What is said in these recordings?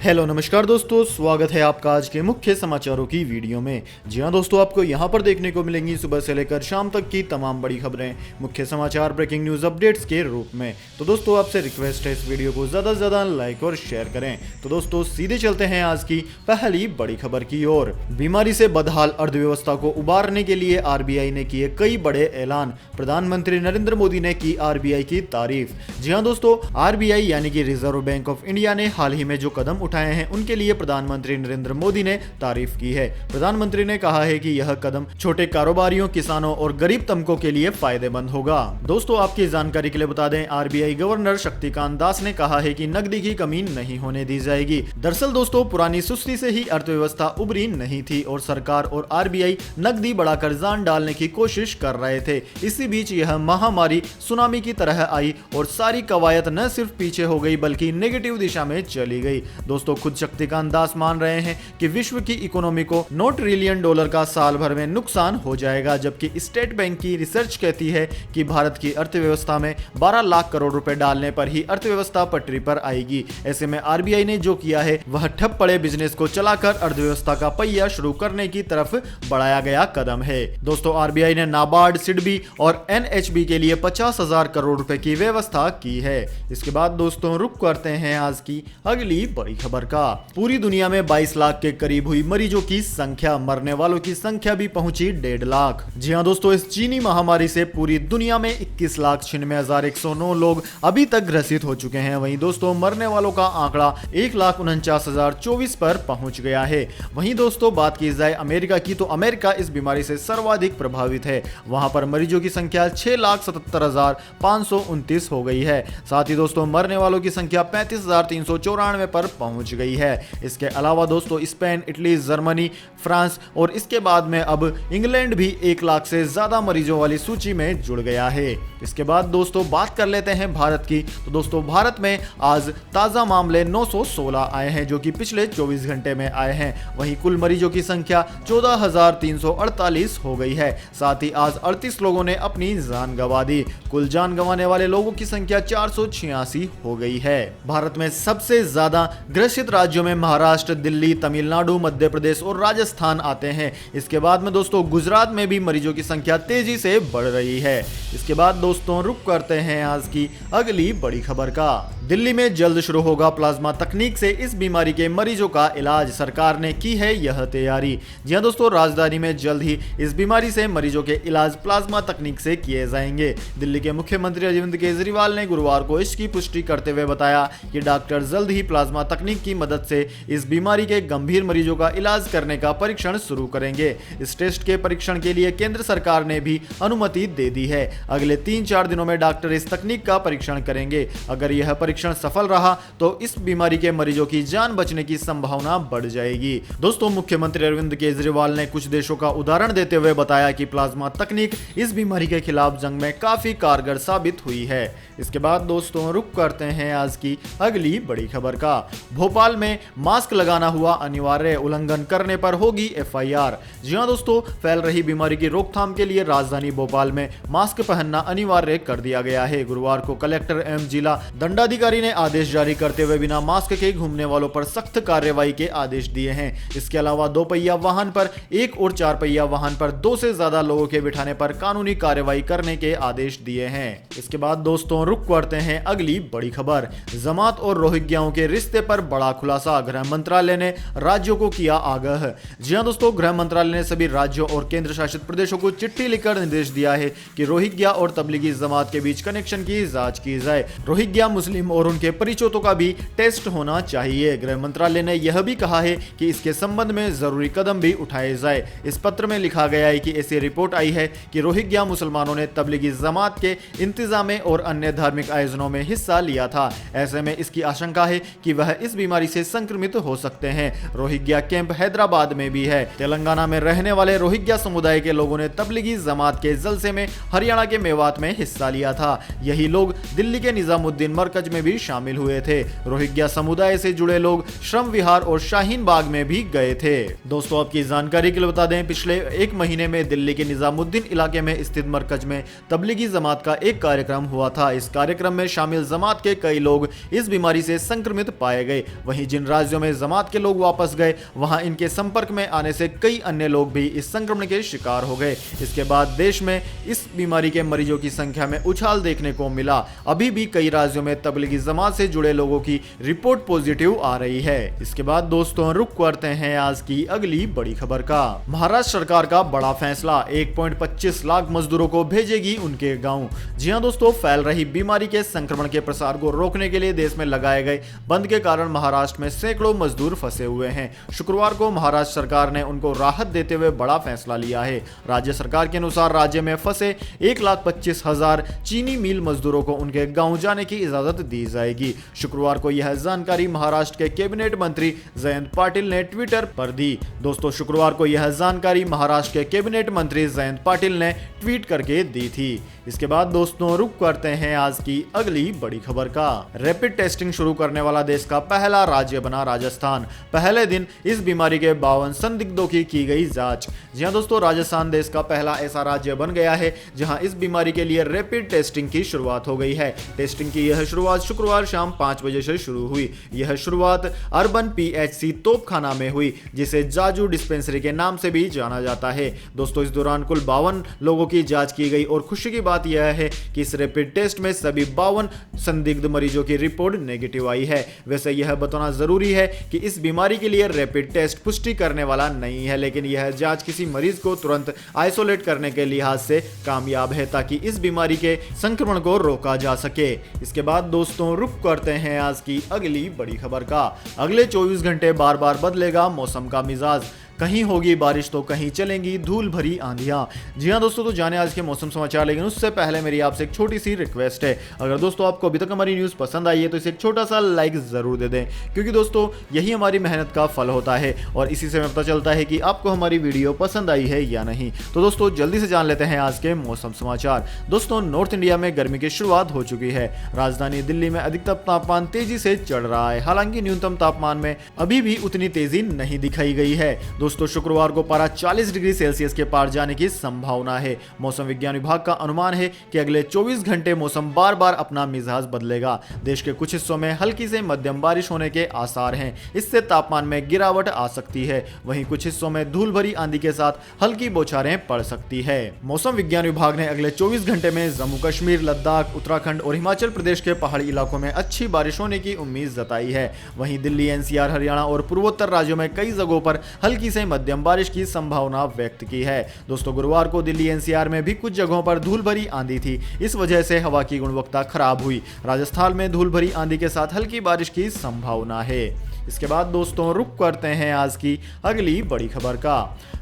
Hello नमस्कार दोस्तों, स्वागत है आपका आज के मुख्य समाचारों की वीडियो में। जी हां दोस्तों, आपको यहां पर देखने को मिलेंगी सुबह से लेकर शाम तक की तमाम बड़ी खबरें, मुख्य समाचार, ब्रेकिंग न्यूज अपडेट्स के रूप में। तो दोस्तों आपसे रिक्वेस्ट है इस वीडियो को ज़्यादा से ज़्यादा लाइक और शेयर करें। तो दोस्तों सीधे चलते हैं आज की पहली बड़ी खबर की ओर। बीमारी से बदहाल अर्थव्यवस्था को उबारने के लिए आरबीआई ने किए कई बड़े ऐलान। प्रधानमंत्री नरेंद्र मोदी ने की आरबीआई की तारीफ। जी हाँ दोस्तों, आरबीआई यानी कि रिजर्व बैंक ऑफ इंडिया ने हाल ही में जो कदम उठाए हैं उनके लिए प्रधानमंत्री नरेंद्र मोदी ने तारीफ की है। प्रधानमंत्री ने कहा है कि यह कदम छोटे कारोबारियों, किसानों और गरीब तबकों के लिए फायदेमंद होगा। दोस्तों आपकी जानकारी के लिए बता दें, आरबीआई गवर्नर शक्तिकांत दास ने कहा है कि नकदी की कमी नहीं होने दी जाएगी। दरअसल दोस्तों पुरानी सुस्ती से ही अर्थव्यवस्था उभरी नहीं थी और सरकार और आरबीआई नकदी बढ़ाकर जान डालने की कोशिश कर रहे थे। इसी बीच यह महामारी सुनामी की तरह आई और सारी कवायद न सिर्फ पीछे हो गई बल्कि नेगेटिव दिशा में चली गई। दोस्तों खुद शक्तिकांत दास मान रहे हैं कि विश्व की इकोनॉमी को $9 ट्रिलियन का साल भर में नुकसान हो जाएगा, जबकि स्टेट बैंक की रिसर्च कहती है कि भारत की अर्थव्यवस्था में 12 लाख करोड़ रुपए डालने पर ही अर्थव्यवस्था पटरी पर आएगी। ऐसे में आरबीआई ने जो किया है वह ठप पड़े बिजनेस को चलाकर अर्थव्यवस्था का पहिया शुरू करने की तरफ बढ़ाया गया कदम है। दोस्तों आरबीआई ने नाबार्ड, सिडबी और एनएचबी के लिए 50,000 करोड़ रुपए की व्यवस्था की है। इसके बाद दोस्तों रुक करते हैं आज की अगली बड़ी खबर का। पूरी दुनिया में 22 लाख के करीब हुई मरीजों की संख्या, मरने वालों की संख्या भी पहुंची 1.5 लाख। जी हां दोस्तों, इस चीनी महामारी से पूरी दुनिया में 21,96,109 लोग अभी तक ग्रसित हो चुके हैं। वहीं दोस्तों मरने वालों का आंकड़ा 1,49,024 पर पहुंच गया है। वहीं दोस्तों बात की जाए अमेरिका की, तो अमेरिका इस बीमारी से सर्वाधिक प्रभावित है। वहां पर मरीजों की संख्या 6,77,529 हो गई है। साथ ही दोस्तों मरने वालों की संख्या 35,394 पर पहुंच गई है। इसके अलावा दोस्तों स्पेन, इटली, जर्मनी, फ्रांस और इसके बाद में अब इंग्लैंड भी 1 लाख से ज्यादा मरीजों वाली सूची में जुड़ गया है। इसके बाद दोस्तों बात कर लेते हैं भारत की। तो दोस्तों भारत में आज ताजा मामले 916 आए हैं, जो कि पिछले 24 घंटे में आए हैं। वहीं कुल मरीजों की संख्या 14,348 हो गई है। साथ ही आज 38 लोगों ने अपनी जान गंवा दी। कुल जान गंवाने वाले लोगों की संख्या 486 हो गई है। भारत में सबसे ज्यादा ग्रसित राज्यों में महाराष्ट्र, दिल्ली, तमिलनाडु, मध्य प्रदेश और राजस्थान आते हैं। इसके बाद में दोस्तों गुजरात में भी मरीजों की संख्या तेजी से बढ़ रही है। इसके बाद दोस्तों रुक करते हैं आज की अगली बड़ी खबर का। दिल्ली में जल्द शुरू होगा प्लाज्मा तकनीक से इस बीमारी के मरीजों का इलाज, सरकार ने की है यह तैयारी। जी हां दोस्तों, राजधानी में जल्द ही इस बीमारी से मरीजों के इलाज प्लाज्मा तकनीक से किए जाएंगे। दिल्ली के मुख्यमंत्री अरविंद केजरीवाल ने गुरुवार को इसकी पुष्टि करते हुए बताया कि डॉक्टर जल्द ही प्लाज्मा तकनीक की मदद से इस बीमारी के गंभीर मरीजों का इलाज करने का परीक्षण शुरू करेंगे। इस टेस्ट के परीक्षण के लिए केंद्र सरकार ने भी अनुमति दे दी है। अगले 3-4 दिनों में डॉक्टर इस तकनीक का परीक्षण करेंगे। अगर यह परीक्षण सफल रहा तो इस बीमारी के मरीजों की जान बचने की संभावना बढ़ जाएगी। दोस्तों मुख्यमंत्री अरविंद केजरीवाल ने कुछ देशों का उदाहरण देते हुए बताया कि प्लाज्मा तकनीक इस बीमारी के खिलाफ जंग में काफी कारगर साबित हुई है। इसके बाद दोस्तों रुक करते हैं आज की अगली बड़ी खबर का। भोपाल में मास्क लगाना हुआ अनिवार्य, उल्लंघन करने पर होगी एफआईआर। जी हां दोस्तों, फैल रही बीमारी की रोकथाम के लिए राजधानी भोपाल में मास्क पहनना अनिवार्य कर दिया गया है। गुरुवार को कलेक्टर एवं जिला दंडाधिकारी ने आदेश जारी करते हुए बिना मास्क के घूमने वालों पर सख्त कार्रवाई के आदेश दिए हैं। इसके अलावा 2 पहिया वाहन पर 1 और 4 पहिया वाहन पर 2 से ज्यादा लोगों के बिठाने पर कानूनी कार्रवाई करने के आदेश दिए हैं। इसके बाद दोस्तों रुक करते हैं अगली बड़ी खबर। जमात और रोहिंग्याओं के रिश्ते पर बड़ा खुलासा, गृह मंत्रालय ने राज्यों को किया आगाह। जी हां दोस्तों, गृह मंत्रालय ने सभी राज्यों और केंद्र शासित प्रदेशों को चिट्ठी लिखकर निर्देश दिया है कि रोहिंग्या और तबलीगी जमात के बीच कनेक्शन की जांच की जाए। रोहिंग्या मुस्लिम और उनके परिचितों का भी टेस्ट होना चाहिए। गृह मंत्रालय ने यह भी कहा है कि इसके संबंध में जरूरी कदम भी उठाए जाए। इस पत्र में लिखा गया है कि ऐसी रिपोर्ट आई है कि रोहिंग्या मुसलमानों ने तबलीगी जमात के इंतजामे और अन्य धार्मिक आयोजनों में हिस्सा लिया था। ऐसे में इसकी आशंका है कि वह इस बीमारी से संक्रमित हो सकते हैं। रोहिंग्या कैंप हैदराबाद में भी है। तेलंगाना में रहने वाले रोहिंग्या समुदाय के लोगों ने तबलीगी जमात के जलसे में हरियाणा के मेवात में हिस्सा लिया था। यही लोग दिल्ली के निजामुद्दीन मरकज में भी शामिल हुए थे। रोहिंग्या समुदाय से जुड़े लोग श्रम विहार और शाहीन बाग में भी गए थे। दोस्तों आपकी जानकारी के लिए बता दें, पिछले 1 महीने में दिल्ली के निजामुद्दीन इलाके में स्थित मरकज में तबलीगी जमात का एक कार्यक्रम हुआ था। इस कार्यक्रम में शामिल जमात के कई लोग इस बीमारी से संक्रमित पाए गए। वहीं जिन राज्यों में जमात के लोग वापस गए वहां इनके संपर्क में आने से कई अन्य लोग भी इस संक्रमण के शिकार हो गए। इसके बाद देश में इस बीमारी के मरीजों की संख्या में उछाल देखने को मिला। अभी भी कई राज्यों में तबलीगी जमात से जुड़े लोगों की रिपोर्ट पॉजिटिव आ रही है। इसके बाद दोस्तों रुक करते हैं आज की अगली बड़ी खबर का। महाराष्ट्र सरकार का बड़ा फैसला, 1.25 लाख मजदूरों को भेजेगी उनके गांव। जी हां दोस्तों, फैल रही बीमारी के संक्रमण के प्रसार को रोकने के लिए देश में लगाए गए बंद के कारण महाराष्ट्र में सैकड़ों मजदूर फंसे हुए हैं। शुक्रवार को महाराष्ट्र सरकार ने उनको राहत देते हुए बड़ा फैसला लिया है। राज्य सरकार के अनुसार राज्य में फंसे 1,25,000 चीनी मिल मजदूरों को उनके गांव जाने की इजाजत दी जाएगी। शुक्रवार को यह जानकारी महाराष्ट्र के कैबिनेट मंत्री जयंत पाटिल ने ट्विटर पर दी। दोस्तों शुक्रवार को यह जानकारी महाराष्ट्र के कैबिनेट मंत्री जयंत पाटिल ने ट्वीट करके दी थी। इसके बाद दोस्तों रुक करते हैं आज की अगली बड़ी खबर का। रैपिड टेस्टिंग शुरू करने वाला देश का पहला राज्य बना राजस्थान। पहले दिन इस बीमारी के 52 संदिग्धों की गई जांच। जी हां दोस्तों, राजस्थान देश का पहला ऐसा राज्य बन गया है जहां इस बीमारी के लिए रैपिड टेस्टिंग की शुरुआत हो गई है। टेस्टिंग की यह शुरुआत शुक्रवार शाम 5 बजे से शुरू हुई। यह शुरुआत अर्बन PHC तोपखाना में हुई, जिसे जाजू डिस्पेंसरी के नाम से भी जाना जाता है। दोस्तों इस दौरान कुल 52 लोगों की जांच की गई और खुशी की बात यह है कि इस रैपिड टेस्ट में सभी 52 संदिग्ध मरीजों की रिपोर्ट नेगेटिव आई है। वैसे यह बताना जरूरी है कि इस बीमारी के लिए रैपिड टेस्ट पुष्टि करने वाला नहीं है, लेकिन यह जांच किसी मरीज को तुरंत आइसोलेट करने के लिहाज से कामयाब है ताकि इस बीमारी के संक्रमण को रोका जा सके। इसके बाद दोस्तों रुक करते हैं आज की अगली बड़ी खबर का। अगले 24 घंटे बार बार बदलेगा मौसम का मिजाज। कहीं होगी बारिश तो कहीं चलेंगी धूल भरी आंधियां। जी हां दोस्तों, तो जाने आज के मौसम समाचार, लेकिन उससे पहले मेरी आपसे एक छोटी सी रिक्वेस्ट है। अगर दोस्तों आपको अभी तक हमारी न्यूज़ पसंद आई है तो इसे एक छोटा सा लाइक जरूर दे दें, क्योंकि दोस्तों यही हमारी मेहनत का फल होता है और इसी से हमें पता चलता है कि आपको हमारी वीडियो पसंद आई है या नहीं। तो दोस्तों जल्दी से जान लेते हैं आज के मौसम समाचार। दोस्तों नॉर्थ इंडिया में गर्मी की शुरुआत हो चुकी है। राजधानी दिल्ली में अधिकतम तापमान तेजी से चढ़ रहा है, हालांकि न्यूनतम तापमान में अभी भी उतनी तेजी नहीं दिखाई गई है। दोस्तों शुक्रवार को पारा 40 डिग्री सेल्सियस के पार जाने की संभावना है। मौसम विज्ञान विभाग का अनुमान है कि अगले 24 घंटे मौसम बार बार अपना मिजाज बदलेगा। देश के कुछ हिस्सों में हल्की से मध्यम बारिश होने के आसार हैं। इससे तापमान में गिरावट आ सकती है। वहीं कुछ हिस्सों में धूल भरी आंधी के साथ हल्की बौछारें पड़ सकती है। मौसम विज्ञान विभाग ने अगले 24 घंटे में जम्मू कश्मीर, लद्दाख, उत्तराखंड और हिमाचल प्रदेश के पहाड़ी इलाकों में अच्छी बारिश होने की उम्मीद जताई है। वहीं दिल्ली, NCR, हरियाणा और पूर्वोत्तर राज्यों में कई जगहों पर हल्की से मध्यम बारिश की संभावना व्यक्त की है। दोस्तों गुरुवार को दिल्ली, NCR में भी कुछ जगहों पर धूल भरी आंधी थी। इस वजह से हवा की गुणवत्ता खराब हुई। राजस्थान में धूल भरी आंधी के साथ हल्की बारिश की संभावना है। इसके बाद दोस्तों रुक करते हैं आज की अगली बड़ी खबर का।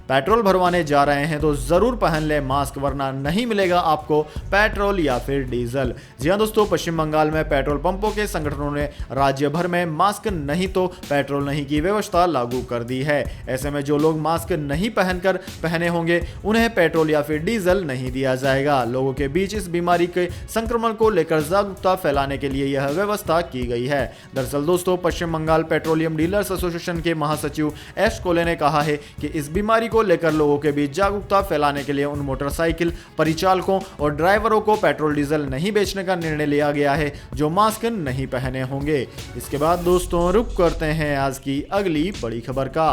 पेट्रोल भरवाने जा रहे हैं तो जरूर पहन ले मास्क, वरना नहीं मिलेगा आपको पेट्रोल या फिर डीजल। जी हां दोस्तों, पश्चिम बंगाल में पेट्रोल पंपों के संगठनों ने राज्य भर में मास्क नहीं तो पेट्रोल नहीं की व्यवस्था लागू कर दी है। ऐसे में जो लोग मास्क नहीं पहने होंगे उन्हें पेट्रोल या फिर डीजल नहीं दिया जाएगा। लोगों के बीच इस बीमारी के संक्रमण को लेकर जागरूकता फैलाने के लिए यह व्यवस्था की गई है। दरअसल दोस्तों पश्चिम बंगाल पेट्रोलियम डीलर्स एसोसिएशन के महासचिव एस कोले ने कहा है कि इस बीमारी को लेकर लोगों के बीच जागरूकता फैलाने के लिए उन मोटरसाइकिल परिचालकों और ड्राइवरों को पेट्रोल डीजल नहीं बेचने का निर्णय लिया गया है जो मास्क नहीं पहने होंगे। इसके बाद दोस्तों रुक करते हैं आज की अगली बड़ी खबर का।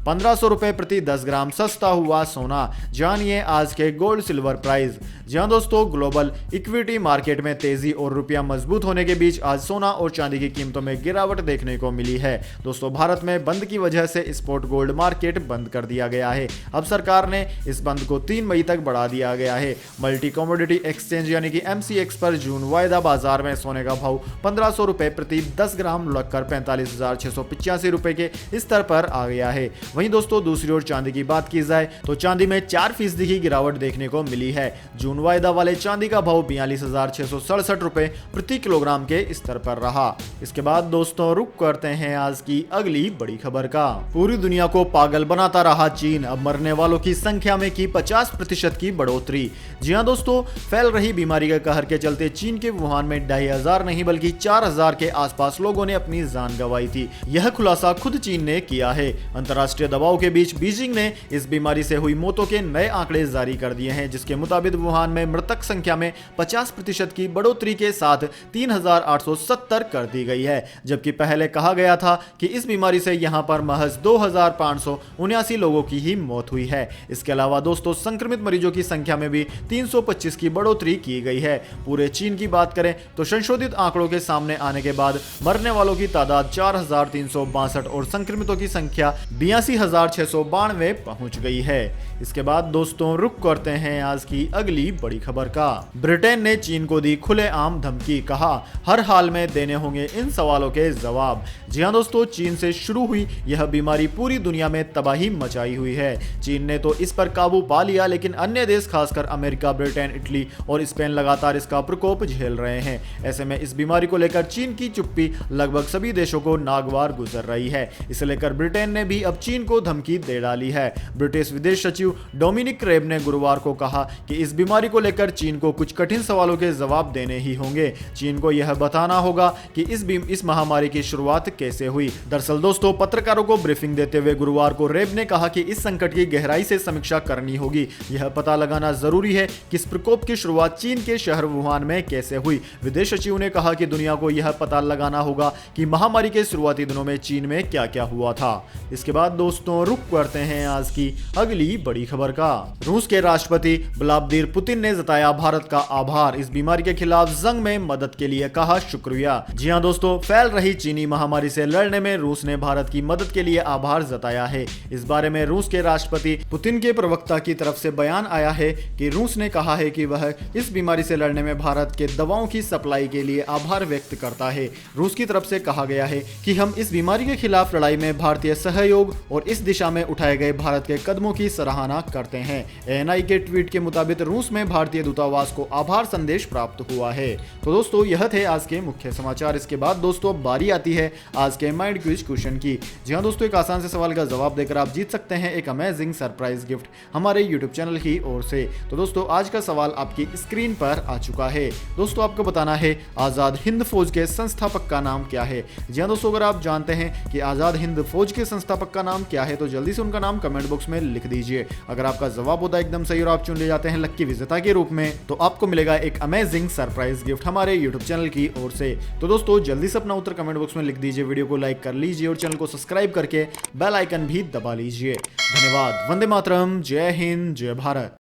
1500 रुपए प्रति 10 ग्राम सस्ता हुआ सोना, जानिए आज के गोल्ड सिल्वर प्राइस। जहां दोस्तों ग्लोबल इक्विटी मार्केट में तेजी और रुपया मजबूत होने के बीच आज सोना और चांदी की कीमतों में गिरावट देखने को मिली है। दोस्तों भारत में बंद की वजह से स्पॉट गोल्ड मार्केट बंद कर दिया गया है। अब सरकार ने इस बंद को 3 मई तक बढ़ा दिया गया है। मल्टी कमोडिटी एक्सचेंज यानी कि MCX पर जून वायदा बाजार में सोने का भाव 1500 रुपए प्रति 10 ग्राम लगकर 45,685 रुपए के स्तर पर आ गया है। वहीं दोस्तों दूसरी ओर चांदी की बात की जाए तो चांदी में 4% की गिरावट देखने को मिली है। जून वायदा वाले चांदी का भाव 42,667 रुपए प्रति किलोग्राम के स्तर पर रहा। इसके बाद दोस्तों रुक करते हैं आज की अगली बड़ी खबर का। पूरी दुनिया को पागल बनाता रहा चीन, अब मरने वालों की संख्या में की 50% की बढ़ोतरी। जी हां दोस्तों, फैल रही बीमारी के कहर के चलते चीन के वुहान में 2500 नहीं बल्कि 4000 के आसपास लोगों ने अपनी जान गंवाई थी। यह खुलासा खुद चीन ने किया है। अंतर्राष्ट्रीय दबाव के बीच बीजिंग ने इस बीमारी से हुई मौतों के नए आंकड़े जारी कर दिए हैं, जिसके मुताबिक वुहान में मृतक संख्या में 50% की बढ़ोतरी के साथ 3870 कर दी गई है, जबकि पहले कहा गया था कि इस बीमारी से यहां पर महज 2579 लोगों की ही मौत हुई है। इसके अलावा दोस्तों संक्रमित मरीजों की संख्या में भी 325 की बढ़ोतरी की गई है। पूरे चीन की बात करें तो संशोधित आंकड़ों के सामने आने के बाद मरने वालों की तादाद 4362 और संक्रमितों की संख्या 82,692 पहुंच गई है। इसके बाद दोस्तों रुक करते हैं आज की अगली बड़ी खबर का। ब्रिटेन ने चीन को दी खुलेआम धमकी, कहा हर हाल में देने होंगे इन सवालों के जवाब। जी हां दोस्तों, चीन से शुरू हुई यह बीमारी पूरी दुनिया में तबाही मचाई हुई है। चीन ने तो इस पर काबू पा लिया, लेकिन अन्य देश खासकर अमेरिका, ब्रिटेन, इटली और स्पेन लगातार इसका प्रकोप झेल रहे हैं। ऐसे में इस बीमारी को लेकर चीन की चुप्पी लगभग सभी देशों को नागवार गुजर रही है। इसे लेकर ब्रिटेन ने भी अब चीन को धमकी दे डाली है। ब्रिटिश विदेश सचिव डोमिनिक रेब ने गुरुवार को कहा कि इस बीमारी को लेकर चीन को कुछ कठिन सवालों के जवाब देने ही होंगे। चीन को यह बताना होगा कि इस महामारी की शुरुआत कैसे हुई। दरअसल दोस्तों, पत्रकारों को ब्रीफिंग देते हुए गुरुवार को रेब ने कहा कि इस संकट की गहराई से समीक्षा करनी होगी। यह पता लगाना जरूरी है कि इस प्रकोप की शुरुआत चीन के शहर वुहान में कैसे हुई। विदेश सचिव ने कहा कि दुनिया को यह पता लगाना होगा कि महामारी के शुरुआती दिनों में चीन में क्या क्या हुआ था। इसके बाद दोस्तों रुक करते हैं आज की अगली बड़ी खबर का। रूस के राष्ट्रपति व्लादिमीर पुतिन ने जताया भारत का आभार। इस बीमारी के खिलाफ जंग में मदद के लिए कहा शुक्रिया। जी हां दोस्तों, फैल रही चीनी महामारी से लड़ने में रूस ने भारत की मदद के लिए आभार जताया है। इस बारे में रूस के राष्ट्रपति पुतिन के प्रवक्ता की तरफ से बयान आया है कि रूस ने कहा है कि वह इस बीमारी से लड़ने में भारत के दवाओं की सप्लाई के लिए आभार व्यक्त करता है। रूस की तरफ से कहा गया है कि हम इस बीमारी के खिलाफ लड़ाई में भारतीय सहयोग और इस दिशा में उठाए गए भारत के कदमों की सराहना करते हैं। एएनआई के ट्वीट के मुताबिक रूस में भारतीय दूतावास को आभार संदेश प्राप्त हुआ है। तो दोस्तों यह थे आज के मुख्य समाचार। इसके बाद दोस्तों बारी आती है आज के माइंड क्विज क्वेश्चन की। जी हां दोस्तों, एक आसान से सवाल का जवाब देकर आप जीत सकते हैं एक अमेजिंग सरप्राइज गिफ्ट हमारे यूट्यूब चैनल की ओर से। तो दोस्तों आज का सवाल आपकी स्क्रीन पर आ चुका है। दोस्तों आपको बताना है आजाद हिंद फौज के संस्थापक का नाम क्या है। जी हां दोस्तों, अगर आप जानते हैं कि आजाद हिंद फौज के संस्थापक का नाम क्या है तो जल्दी से उनका नाम कमेंट बॉक्स में लिख दीजिए। अगर आपका जवाब होता है एकदम सही और आप चुन ले जाते हैं लक्की विजेता के रूप में, तो आपको मिलेगा एक अमेजिंग सरप्राइज गिफ्ट हमारे यूट्यूब चैनल की ओर से। तो दोस्तों जल्दी से अपना उत्तर कमेंट बॉक्स में लिख दीजिए, वीडियो को लाइक कर लीजिए और चैनल को सब्सक्राइब करके बेल आइकन भी दबा लीजिए। धन्यवाद। वंदे मातरम। जय हिंद, जय भारत।